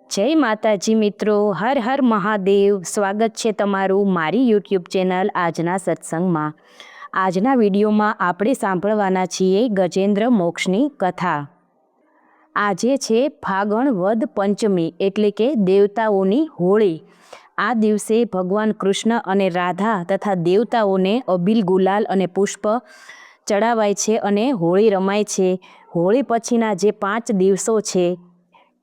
જય માતાજી મિત્રો, હર હર મહાદેવ। સ્વાગત છે તમારું મારી યુટ્યુબ ચેનલ આજના સત્સંગમાં। આજના વિડીયોમાં આપણે સાંભળવાના છીએ ગજેન્દ્ર મોક્ષની કથા। આજે છે ફાગણ વદ પંચમી એટલે કે દેવતાઓની હોળી। આ દિવસે ભગવાન કૃષ્ણ અને રાધા તથા દેવતાઓને અબીલ ગુલાલ અને પુષ્પ ચડાવાય છે અને હોળી રમાય છે। હોળી પછીના જે 5 દિવસો છે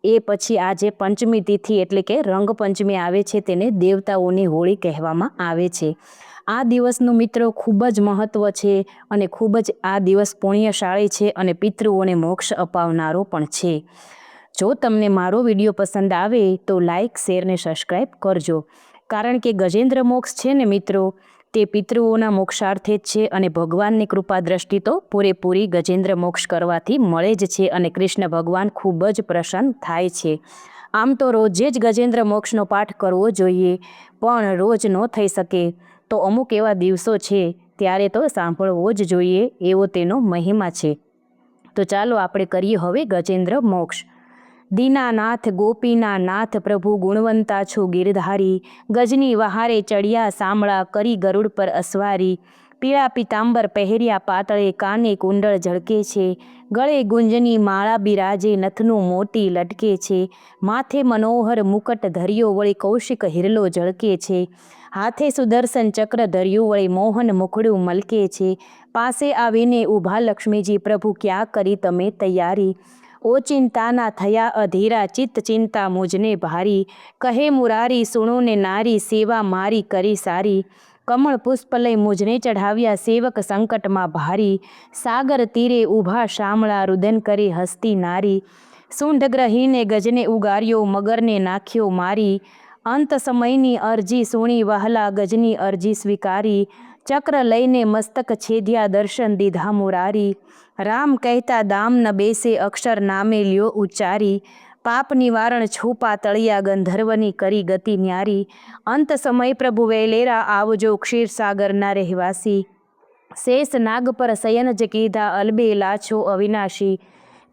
એ પછી આજે પંચમી તિથિ એટલે કે રંગપંચમી આવે છે, તેને દેવતાઓની હોળી કહેવામાં આવે છે। આ દિવસનું મિત્રો ખૂબ જ મહત્ત્વ છે અને ખૂબ જ આ દિવસ પુણ્યશાળી છે અને પિતૃઓને મોક્ષ અપાવનારો પણ છે। જો તમને મારો વિડીયો પસંદ આવે તો લાઇક, શેર ને સબસ્ક્રાઈબ કરજો, કારણ કે ગજેન્દ્ર મોક્ષ છે ને મિત્રો તે પિતૃઓના મોક્ષાર્થે જ છે અને ભગવાનની કૃપા દ્રષ્ટિ તો પૂરેપૂરી ગજેન્દ્ર મોક્ષ કરવાથી મળે જ છે અને કૃષ્ણ ભગવાન ખૂબ જ પ્રસન્ન થાય છે। આમ તો રોજે જ ગજેન્દ્ર મોક્ષનો પાઠ કરવો જોઈએ, પણ રોજ ન થઈ શકે તો અમુક એવા દિવસો છે ત્યારે તો સાંભળવો જ જોઈએ, એવો તેનો મહિમા છે। તો ચાલો આપણે કરીએ હવે ગજેન્દ્ર મોક્ષ। દીનાનાથ ગોપીના નાથ પ્રભુ ગુણવંતા છો ગિરધારી, ગજની વહારે ચડિયા સાંભળા કરી ગરુડ પર અસવારી। પીળા પિતાંબર પહેર્યા પાતળે, કાને કુંડળ ઝળકે છે, ગળે ગુંજની માળા બિરાજે, નથનું મોતી લટકે છે, માથે મનોહર મુકટ ધર્યો વળી કૌશિક હિરલો ઝળકે છે, હાથે સુદર્શન ચક્ર ધર્યું વળી મોહન મુખડું મલકે છે, પાસે આવીને ઊભા લક્ષ્મીજી પ્રભુ ક્યાં કરી તમે તૈયારી। ઓચિંતાના થયા અધીરા ચિત્ત ચિંતા મુજને ભારી, કહે મુરારી સુણો ને નારી સેવા મારી કરી સારી। કમળ પુષ્પ લઈ મુજને ચઢાવ્યા સેવક સંકટમાં ભારી, સાગર તીરે ઊભા શામળા રુદન કરી હસતી નારી। સૂંઢ ગ્રહીને ગજને ઉગાર્યો મગરને નાખ્યો મારી, અંત સમયની અરજી સુણી વહલા ગજની અરજી સ્વીકારી। ચક્ર લઈને મસ્તક છેદ્યા દર્શન દીધા મુરારી, રામ કહેતા દામ ન બેસે અક્ષર નામે લ્યો ઉચ્ચારી। પાપ નિવારણ છૂપા તળિયા ગંધર્વની કરી ગતિ ન્યારી, અંત સમય પ્રભુ વેલેરા આવજો ક્ષીરસાગરના રહેવાસી। શેષ નાગ પર શયન જ કીધા અલબેલા છો અવિનાશી,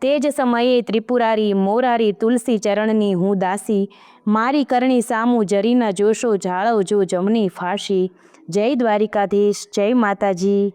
તે જ સમયે ત્રિપુરારી મોરારી તુલસી ચરણની હું દાસી। મારી કરણી સામું જરી ન જોશો જાળવજો જમની ફાંસી। જય દ્વારિકાધીશ, જય માતાજી।